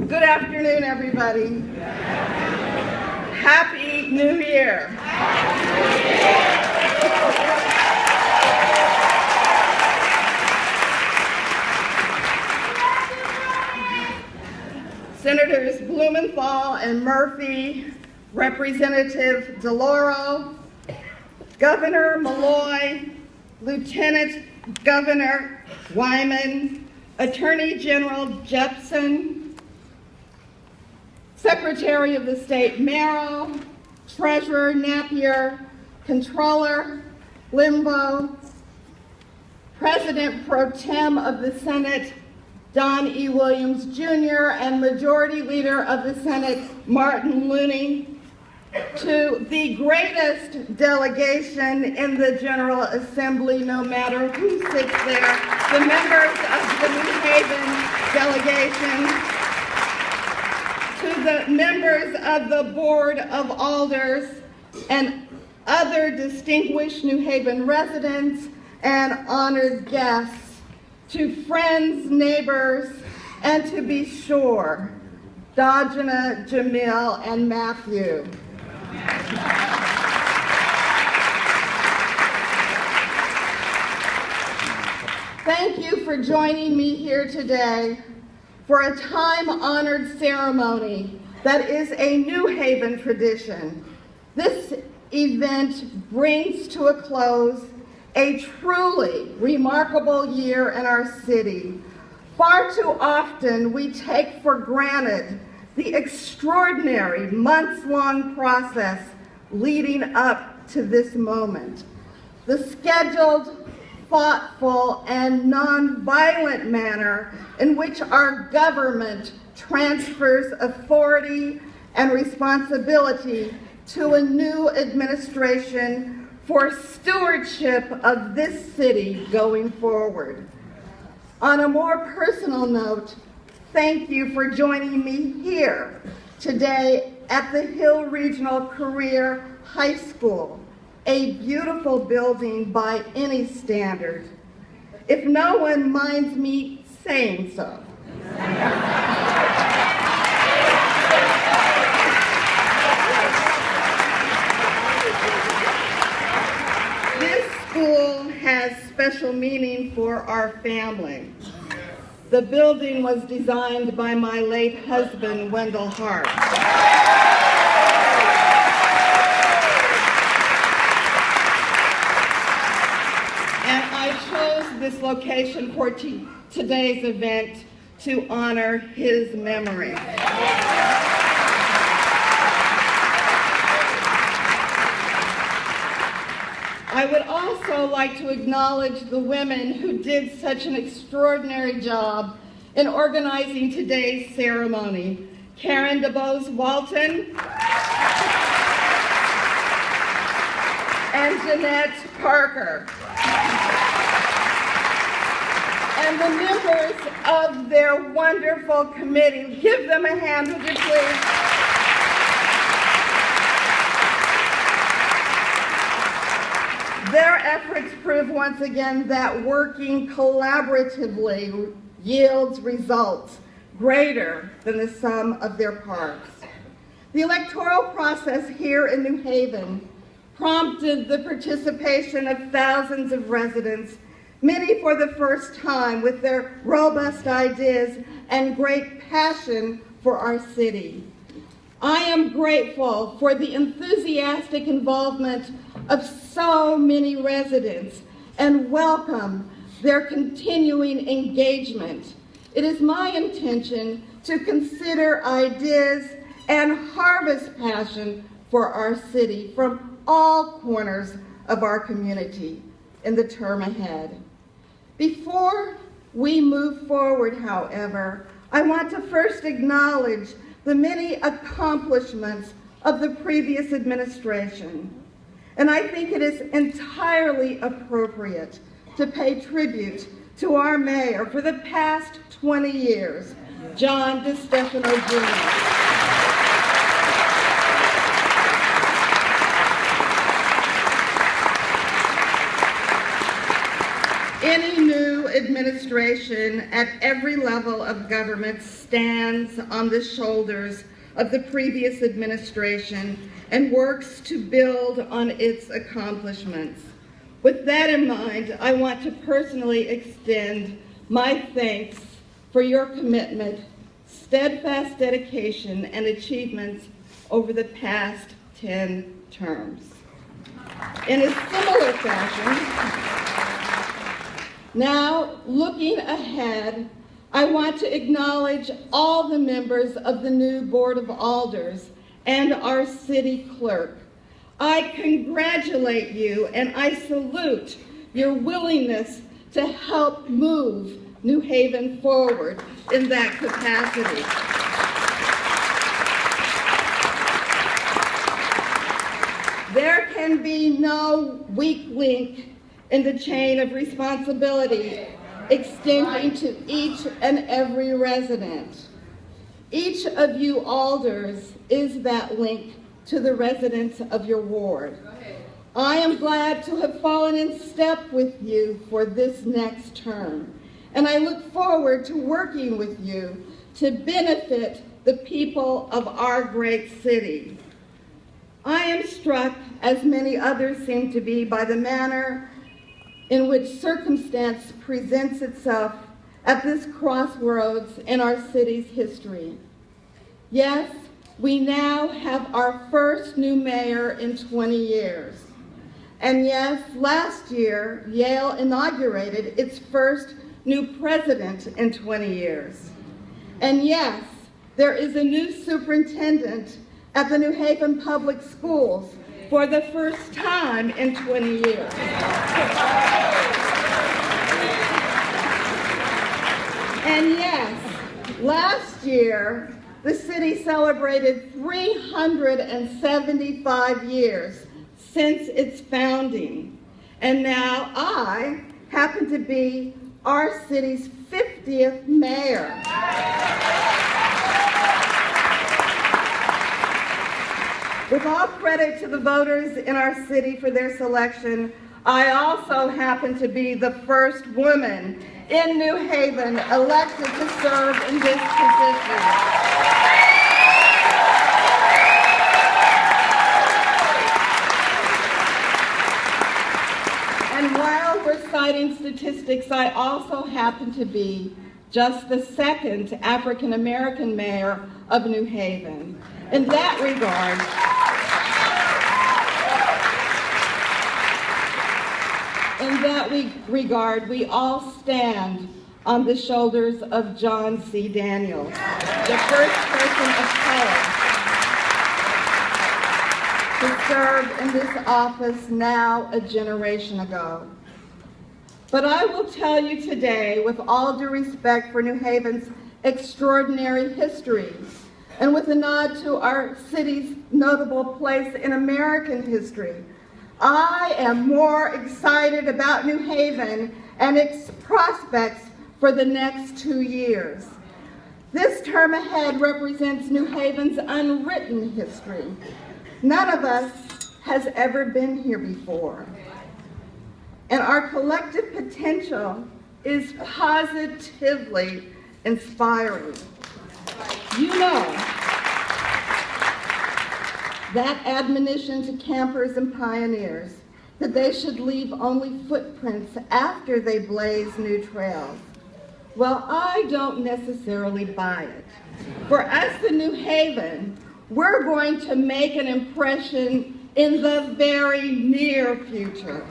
Good afternoon, everybody. Happy New Year. Senators Blumenthal and Murphy, Representative DeLauro, Governor Malloy, Lieutenant Governor Wyman, Attorney General Jepsen, Secretary of the State Merrill, Treasurer Napier, Controller Limbaugh, President Pro Tem of the Senate Don E. Williams Jr. and Majority Leader of the Senate Martin Looney, to the greatest delegation in the General Assembly, no matter who sits there, the members of the New Haven delegation, to the members of the Board of Alders and other distinguished New Haven residents and honored guests, to friends, neighbors, and to be sure, Dajana, Jamil, and Matthew. Thank you for joining me here today for a time-honored ceremony that is a New Haven tradition. This event brings to a close a truly remarkable year in our city. Far too often we take for granted the extraordinary months-long process leading up to this moment. The scheduled, thoughtful, and non-violent manner in which our government transfers authority and responsibility to a new administration for stewardship of this city going forward. On a more personal note, thank you for joining me here today at the Hill Regional Career High School, a beautiful building by any standard, if no one minds me saying so. This school has special meaning for our family. The building was designed by my late husband, Wendell Harp. And I chose this location for today's event to honor his memory. I would also like to acknowledge the women who did such an extraordinary job in organizing today's ceremony. Karen DeBose Walton and Jeanette Parker. And the members of their wonderful committee. Give them a hand, would you please? Their efforts prove once again that working collaboratively yields results greater than the sum of their parts. The electoral process here in New Haven prompted the participation of thousands of residents, many for the first time, with their robust ideas and great passion for our city. I am grateful for the enthusiastic involvement of so many residents and welcome their continuing engagement. It is my intention to consider ideas and harvest passion for our city from all corners of our community in the term ahead. Before we move forward, however, I want to first acknowledge the many accomplishments of the previous administration. And I think it is entirely appropriate to pay tribute to our mayor for the past 20 years, John DeStefano Jr. Any new administration at every level of government stands on the shoulders of the previous administration and works to build on its accomplishments. With that in mind, I want to personally extend my thanks for your commitment, steadfast dedication, and achievements over the past 10 terms. In a similar fashion, now looking ahead, I want to acknowledge all the members of the new Board of Alders and our city clerk. I congratulate you and I salute your willingness to help move New Haven forward in that capacity. There can be no weak link in the chain of responsibility extending to each and every resident. Each of you alders is that link to the residents of your ward. I am glad to have fallen in step with you for this next term, and I look forward to working with you to benefit the people of our great city. I am struck, as many others seem to be, by the manner in which circumstance presents itself at this crossroads in our city's history. Yes, we now have our first new mayor in 20 years. And yes, last year, Yale inaugurated its first new president in 20 years. And yes, there is a new superintendent at the New Haven Public Schools for the first time in 20 years. And yes, last year, the city celebrated 375 years since its founding. And now I happen to be our city's 50th mayor. With all credit to the voters in our city for their selection, I also happen to be the first woman in New Haven elected to serve in this position. And while we're citing statistics, I also happen to be just the second African American mayor of New Haven. In that regard, we all stand on the shoulders of John C. Daniels, the first person of color to serve in this office now a generation ago. But I will tell you today, with all due respect for New Haven's extraordinary history, and with a nod to our city's notable place in American history, I am more excited about New Haven and its prospects for the next 2 years. This term ahead represents New Haven's unwritten history. None of us has ever been here before. And our collective potential is positively inspiring. You know, that admonition to campers and pioneers that they should leave only footprints after they blaze new trails. Well, I don't necessarily buy it. For us in New Haven, we're going to make an impression in the very near future.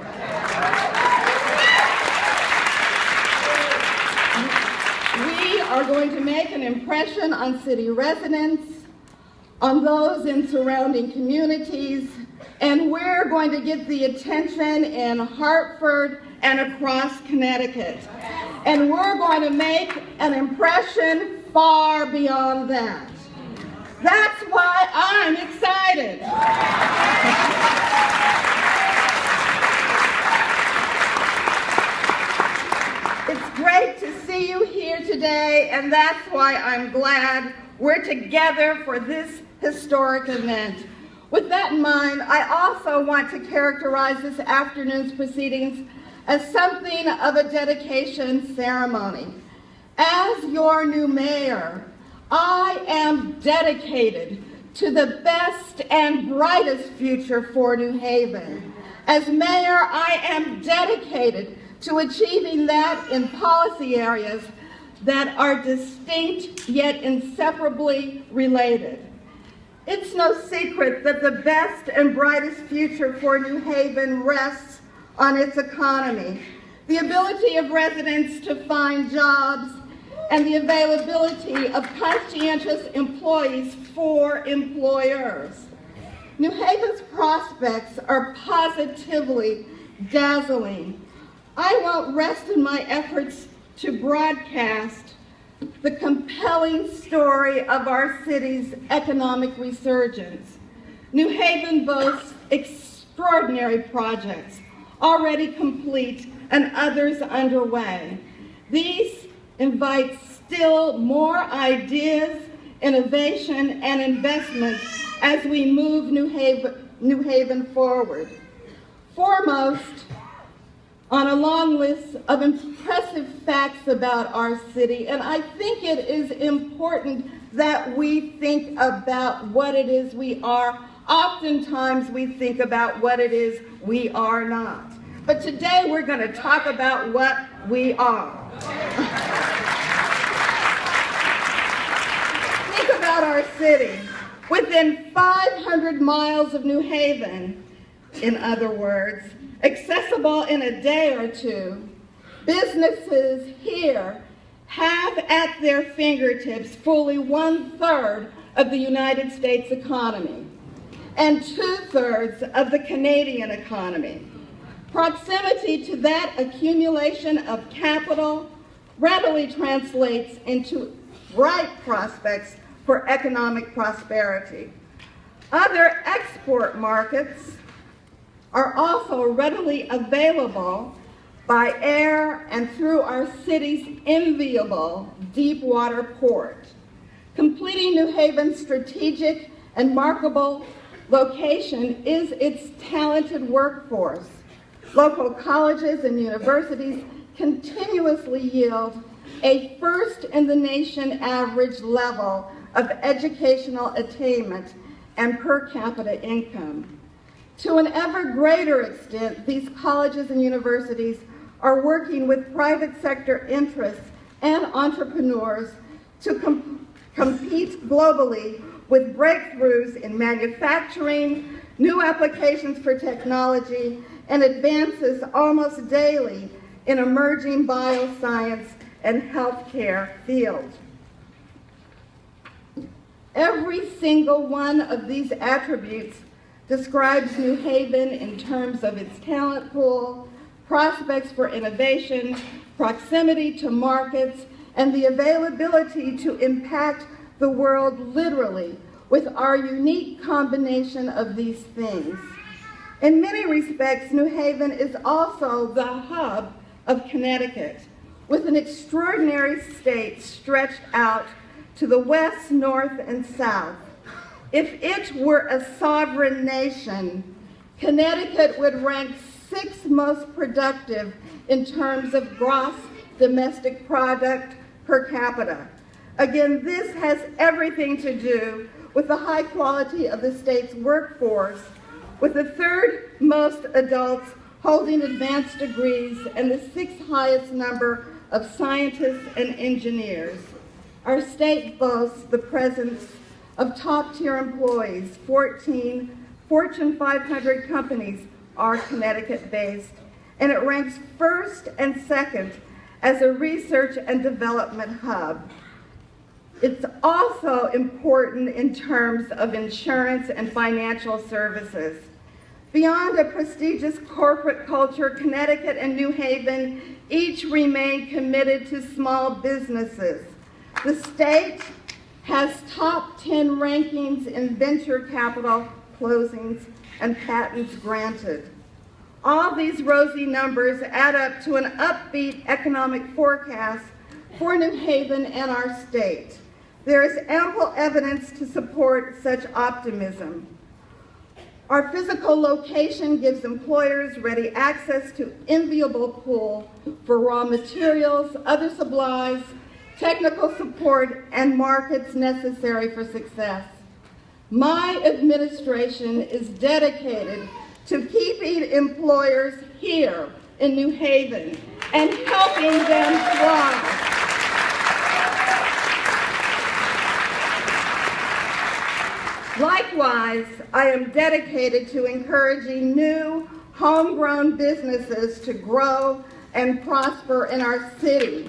We are going to make an impression on city residents, on those in surrounding communities, and we're going to get the attention in Hartford and across Connecticut. And we're going to make an impression far beyond that. That's why I'm excited. It's great to see you here today, and that's why I'm glad we're together for this historic event. With that in mind, I also want to characterize this afternoon's proceedings as something of a dedication ceremony. As your new mayor, I am dedicated to the best and brightest future for New Haven. As mayor, I am dedicated to achieving that in policy areas that are distinct yet inseparably related. It's no secret that the best and brightest future for New Haven rests on its economy, the ability of residents to find jobs, and the availability of conscientious employees for employers. New Haven's prospects are positively dazzling. I won't rest in my efforts to broadcast the compelling story of our city's economic resurgence. New Haven boasts extraordinary projects already complete and others underway. These invite still more ideas, innovation, and investment as we move New Haven forward. Foremost on a long list of impressive facts about our city, and I think it is important that we think about what it is we are. Oftentimes we think about what it is we are not. But today we're going to talk about what we are. Think about our city. Within 500 miles of New Haven, in other words, accessible in a day or two, businesses here have at their fingertips fully 1/3 of the United States economy and 2/3 of the Canadian economy. Proximity to that accumulation of capital readily translates into bright prospects for economic prosperity. Other export markets are also readily available by air and through our city's enviable deep water port. Completing New Haven's strategic and marketable location is its talented workforce. Local colleges and universities continuously yield a first-in-the-nation average level of educational attainment and per capita income. To an ever greater extent, these colleges and universities are working with private sector interests and entrepreneurs to compete globally with breakthroughs in manufacturing, new applications for technology, and advances almost daily in emerging bioscience and healthcare fields. Every single one of these attributes describes New Haven in terms of its talent pool, prospects for innovation, proximity to markets, and the availability to impact the world literally with our unique combination of these things. In many respects, New Haven is also the hub of Connecticut, with an extraordinary state stretched out to the west, north, and south. If it were a sovereign nation, Connecticut would rank 6th most productive in terms of gross domestic product per capita. Again, this has everything to do with the high quality of the state's workforce, with the 3rd most adults holding advanced degrees and the 6th highest number of scientists and engineers. Our state boasts the presence of top-tier employees. 14 Fortune 500 companies are Connecticut-based, and it ranks 1st and 2nd as a research and development hub. It's also important in terms of insurance and financial services. Beyond a prestigious corporate culture, Connecticut and New Haven each remain committed to small businesses. The state has top 10 rankings in venture capital closings and patents granted. All these rosy numbers add up to an upbeat economic forecast for New Haven and our state. There is ample evidence to support such optimism. Our physical location gives employers ready access to enviable pool for raw materials, other supplies, technical support, and markets necessary for success. My administration is dedicated to keeping employers here in New Haven and helping them thrive. Likewise, I am dedicated to encouraging new, homegrown businesses to grow and prosper in our city.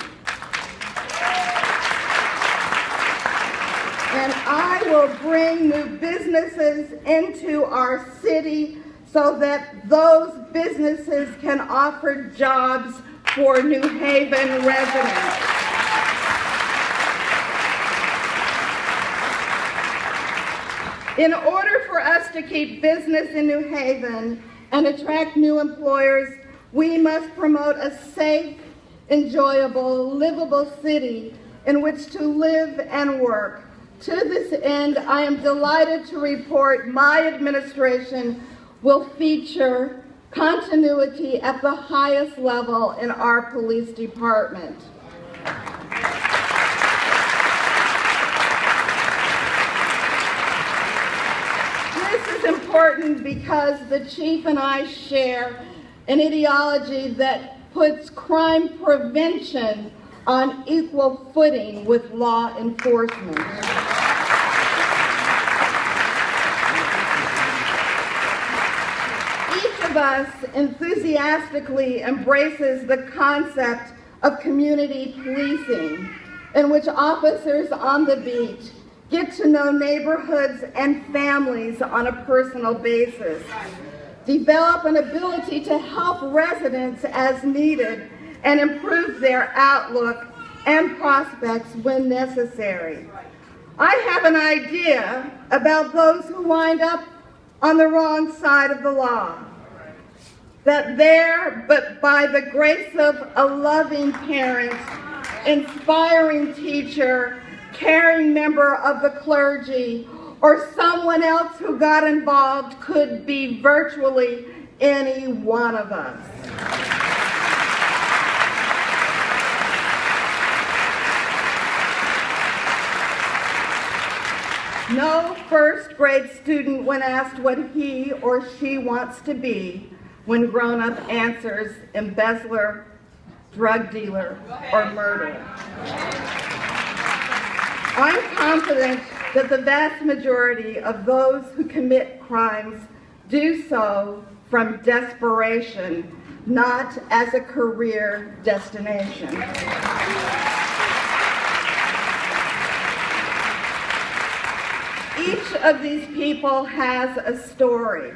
And I will bring new businesses into our city so that those businesses can offer jobs for New Haven residents. In order for us to keep business in New Haven and attract new employers, we must promote a safe, enjoyable, livable city in which to live and work. To this end, I am delighted to report my administration will feature continuity at the highest level in our police department. This is important because the chief and I share an ideology that puts crime prevention on equal footing with law enforcement. Each of us enthusiastically embraces the concept of community policing, in which officers on the beat get to know neighborhoods and families on a personal basis, develop an ability to help residents as needed, and improve their outlook and prospects when necessary. I have an idea about those who wind up on the wrong side of the law. That there, but by the grace of a loving parent, inspiring teacher, caring member of the clergy, or someone else who got involved could be virtually any one of us. No first grade student, when asked what he or she wants to be when grown up, answers embezzler, drug dealer, or murderer. I'm confident that the vast majority of those who commit crimes do so from desperation, not as a career destination. Each of these people has a story,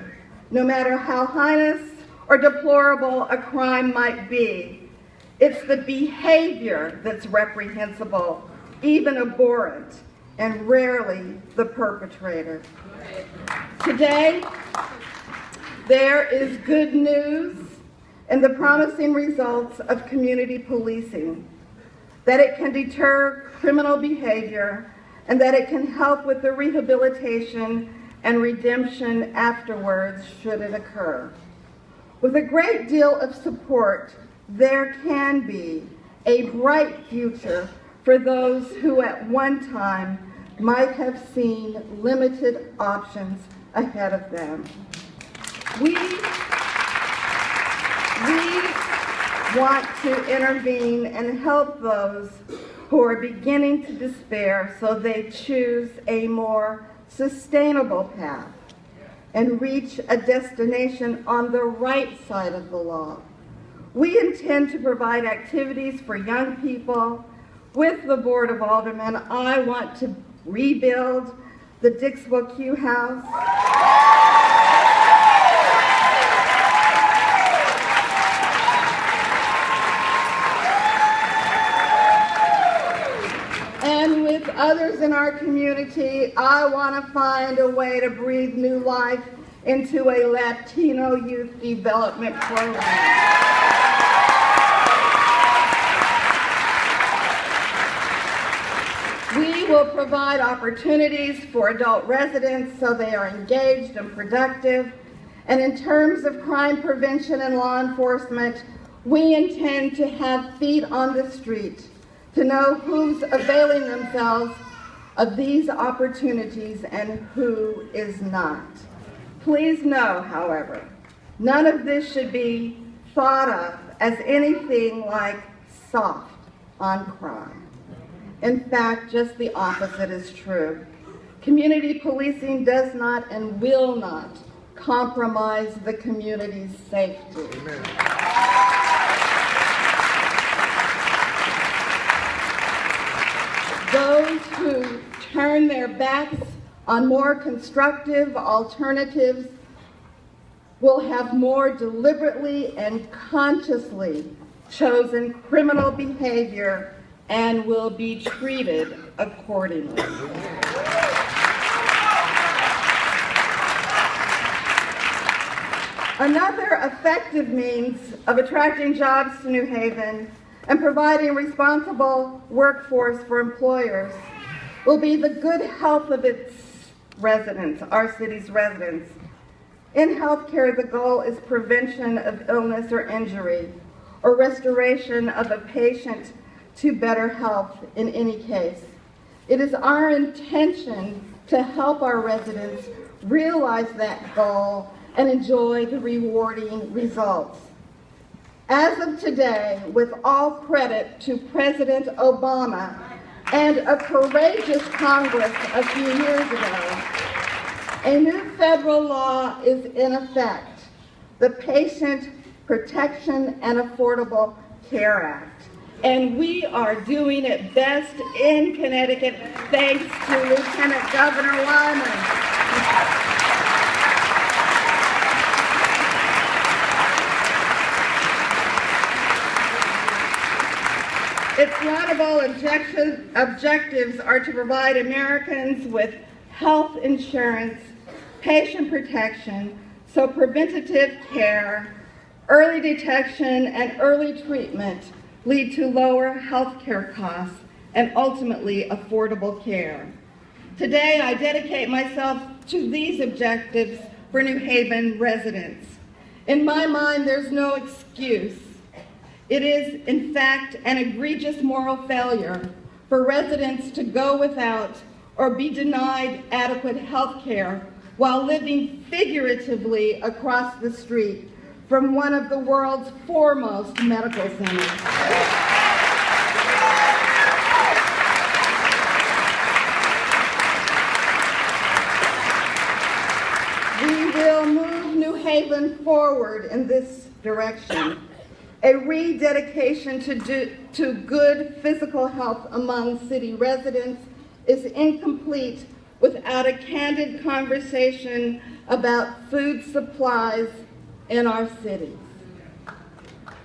no matter how heinous or deplorable a crime might be. It's the behavior that's reprehensible, even abhorrent, and rarely the perpetrator. Today, there is good news in the promising results of community policing, that it can deter criminal behavior and that it can help with the rehabilitation and redemption afterwards should it occur. With a great deal of support, there can be a bright future for those who at one time might have seen limited options ahead of them. We want to intervene and help those who are beginning to despair so they choose a more sustainable path and reach a destination on the right side of the law. We intend to provide activities for young people. With the Board of Aldermen, I want to rebuild the Dixwell Q House. And with others in our community, I want to find a way to breathe new life into a Latino youth development program. We will provide opportunities for adult residents so they are engaged and productive. And in terms of crime prevention and law enforcement, we intend to have feet on the street to know who's availing themselves of these opportunities and who is not. Please know, however, none of this should be thought of as anything like soft on crime. In fact, just the opposite is true. Community policing does not and will not compromise the community's safety. Amen. Those who turn their backs on more constructive alternatives will have more deliberately and consciously chosen criminal behavior and will be treated accordingly. Another effective means of attracting jobs to New Haven and providing responsible workforce for employers will be the good health of its residents, our city's residents. In healthcare, the goal is prevention of illness or injury, or restoration of a patient to better health in any case. It is our intention to help our residents realize that goal and enjoy the rewarding results. As of today, with all credit to President Obama and a courageous Congress a few years ago, a new federal law is in effect, the Patient Protection and Affordable Care Act. And we are doing it best in Connecticut thanks to Lieutenant Governor Lyman. Its laudable objectives are to provide Americans with health insurance, patient protection, so preventative care, early detection, and early treatment lead to lower health care costs and ultimately affordable care. Today, I dedicate myself to these objectives for New Haven residents. In my mind, there's no excuse. It is, in fact, an egregious moral failure for residents to go without or be denied adequate health care while living figuratively across the street from one of the world's foremost medical centers. We will move New Haven forward in this direction. A rededication to good physical health among city residents is incomplete without a candid conversation about food supplies in our cities.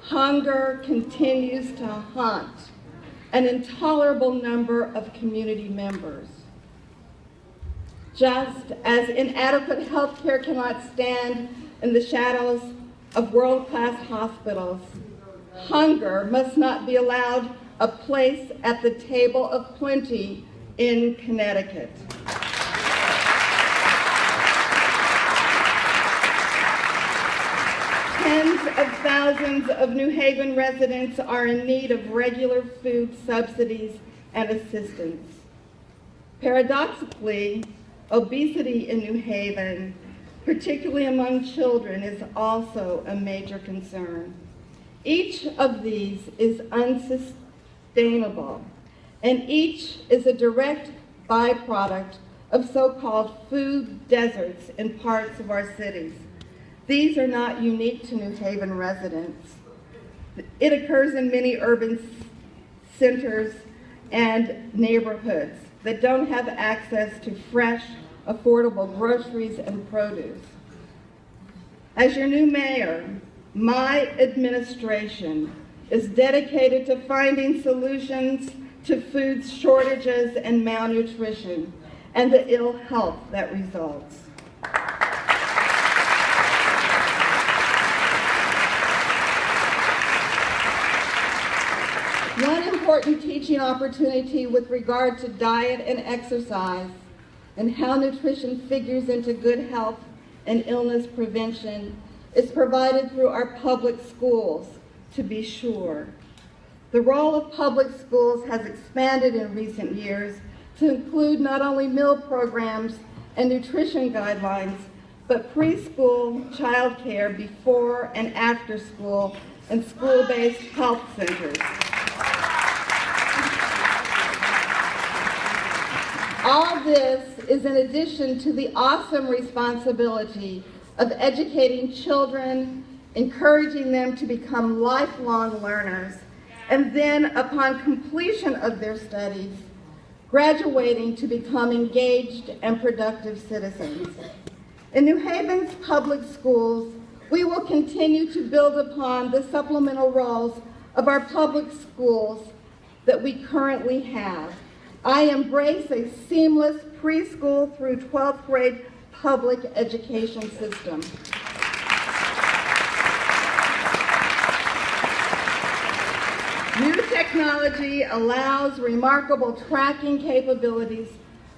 Hunger continues to haunt an intolerable number of community members. Just as inadequate health care cannot stand in the shadows of world-class hospitals, hunger must not be allowed a place at the table of plenty in Connecticut. Tens of thousands of New Haven residents are in need of regular food subsidies and assistance. Paradoxically, obesity in New Haven, particularly among children, is also a major concern. Each of these is unsustainable, and each is a direct byproduct of so-called food deserts in parts of our cities. These are not unique to New Haven residents. It occurs in many urban centers and neighborhoods that don't have access to fresh, affordable groceries and produce. As your new mayor, my administration is dedicated to finding solutions to food shortages and malnutrition and the ill health that results. One important teaching opportunity with regard to diet and exercise and how nutrition figures into good health and illness prevention is provided through our public schools, to be sure. The role of public schools has expanded in recent years to include not only meal programs and nutrition guidelines, but preschool child care before and after school and school-based health centers. All this is in addition to the awesome responsibility of educating children, encouraging them to become lifelong learners, and then upon completion of their studies, graduating to become engaged and productive citizens. In New Haven's public schools, we will continue to build upon the supplemental roles of our public schools that we currently have. I embrace a seamless preschool through 12th grade public education system. New technology allows remarkable tracking capabilities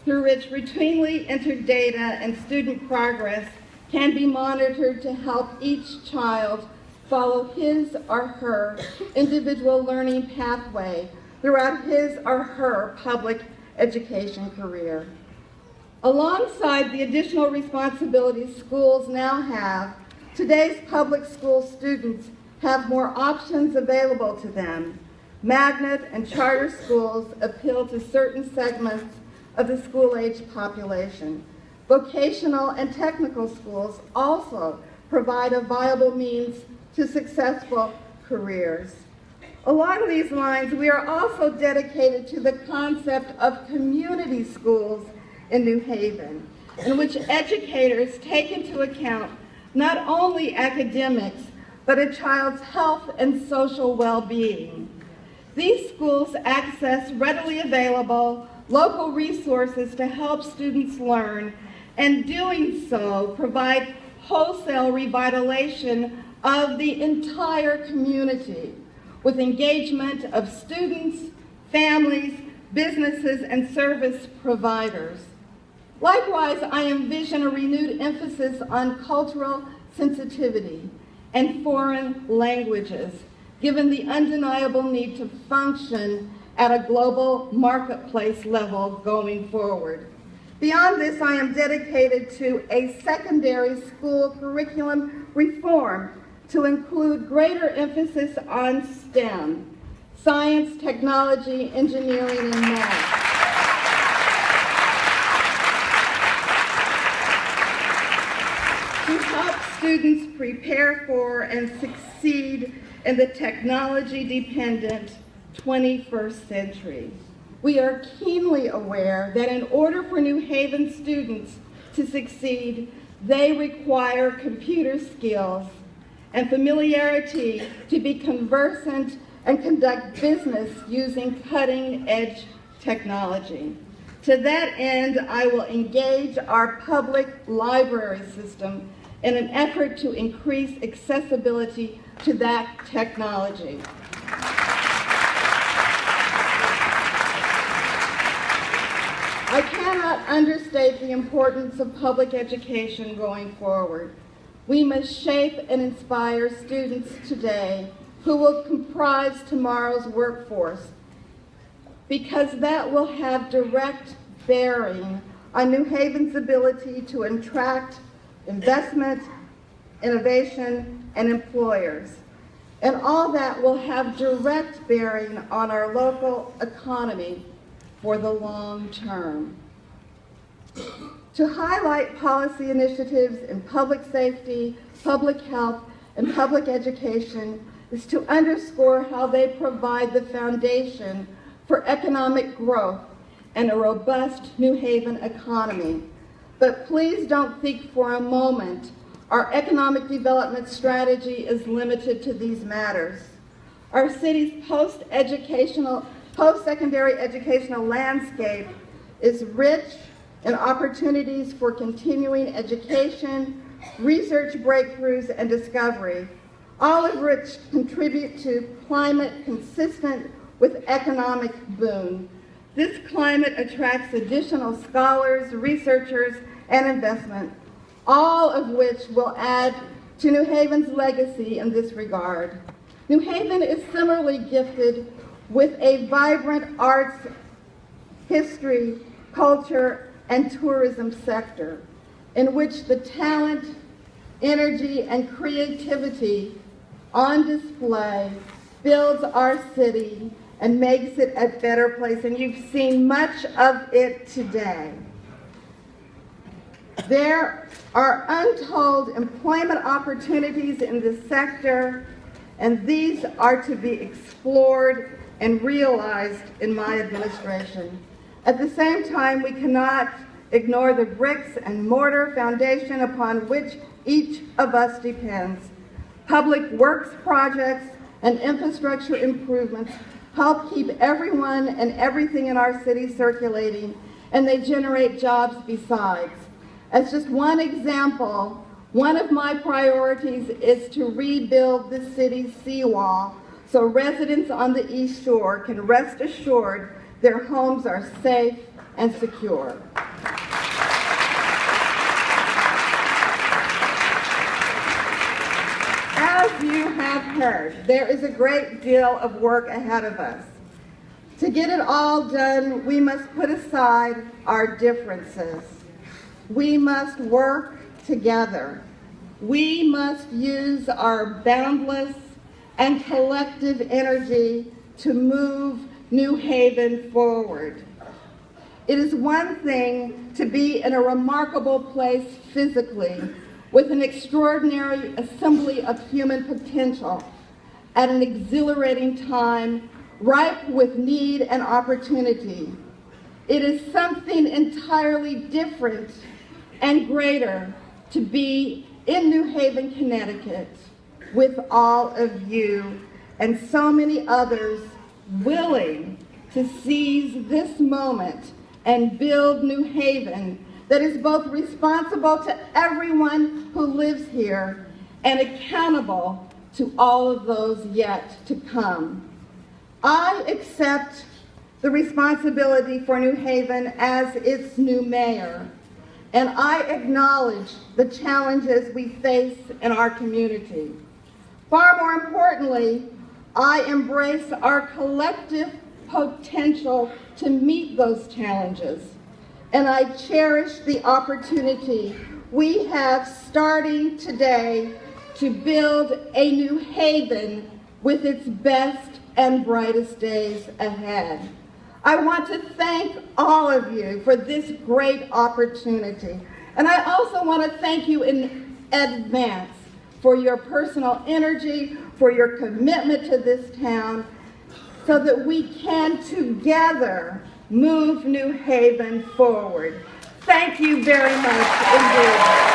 through which routinely entered data and student progress can be monitored to help each child follow his or her individual learning pathway throughout his or her public education career. Alongside the additional responsibilities schools now have, today's public school students have more options available to them. Magnet and charter schools appeal to certain segments of the school-age population. Vocational and technical schools also provide a viable means to successful careers. Along these lines, we are also dedicated to the concept of community schools in New Haven, in which educators take into account not only academics, but a child's health and social well-being. These schools access readily available local resources to help students learn, and doing so provide wholesale revitalization of the entire community with engagement of students, families, businesses, and service providers. Likewise, I envision a renewed emphasis on cultural sensitivity and foreign languages, given the undeniable need to function at a global marketplace level going forward. Beyond this, I am dedicated to a secondary school curriculum reform to include greater emphasis on STEM, science, technology, engineering, and math. To help students prepare for and succeed in the technology-dependent 21st century. We are keenly aware that in order for New Haven students to succeed, they require computer skills and familiarity to be conversant and conduct business using cutting-edge technology. To that end, I will engage our public library system in an effort to increase accessibility to that technology. I cannot understate the importance of public education going forward. We must shape and inspire students today who will comprise tomorrow's workforce, because that will have direct bearing on New Haven's ability to attract investment, innovation, and employers. And all that will have direct bearing on our local economy for the long term. To highlight policy initiatives in public safety, public health, and public education is to underscore how they provide the foundation for economic growth and a robust New Haven economy. But please don't think for a moment our economic development strategy is limited to these matters. Our city's post-secondary educational landscape is rich in opportunities for continuing education, research breakthroughs, and discovery, all of which contribute to climate-consistent with economic boon. This climate attracts additional scholars, researchers, and investment, all of which will add to New Haven's legacy in this regard. New Haven is similarly gifted with a vibrant arts, history, culture, and tourism sector in which the talent, energy, and creativity on display builds our city and makes it a better place, and you've seen much of it today. There are untold employment opportunities in this sector, and these are to be explored and realized in my administration. At the same time, we cannot ignore the bricks and mortar foundation upon which each of us depends. Public works projects and infrastructure improvements help keep everyone and everything in our city circulating, and they generate jobs besides. As just one example, one of my priorities is to rebuild the city's seawall so residents on the East Shore can rest assured their homes are safe and secure. As you have heard, there is a great deal of work ahead of us. To get it all done, we must put aside our differences. We must work together. We must use our boundless and collective energy to move New Haven forward. It is one thing to be in a remarkable place physically with an extraordinary assembly of human potential at an exhilarating time ripe with need and opportunity. It is something entirely different and greater to be in New Haven, Connecticut, with all of you and so many others willing to seize this moment and build New Haven that is both responsible to everyone who lives here and accountable to all of those yet to come. I accept the responsibility for New Haven as its new mayor, and I acknowledge the challenges we face in our community. Far more importantly, I embrace our collective potential to meet those challenges, and I cherish the opportunity we have starting today to build a New Haven with its best and brightest days ahead. I want to thank all of you for this great opportunity, and I also want to thank you in advance for your personal energy, for your commitment to this town, so that we can together move New Haven forward. Thank you very much indeed.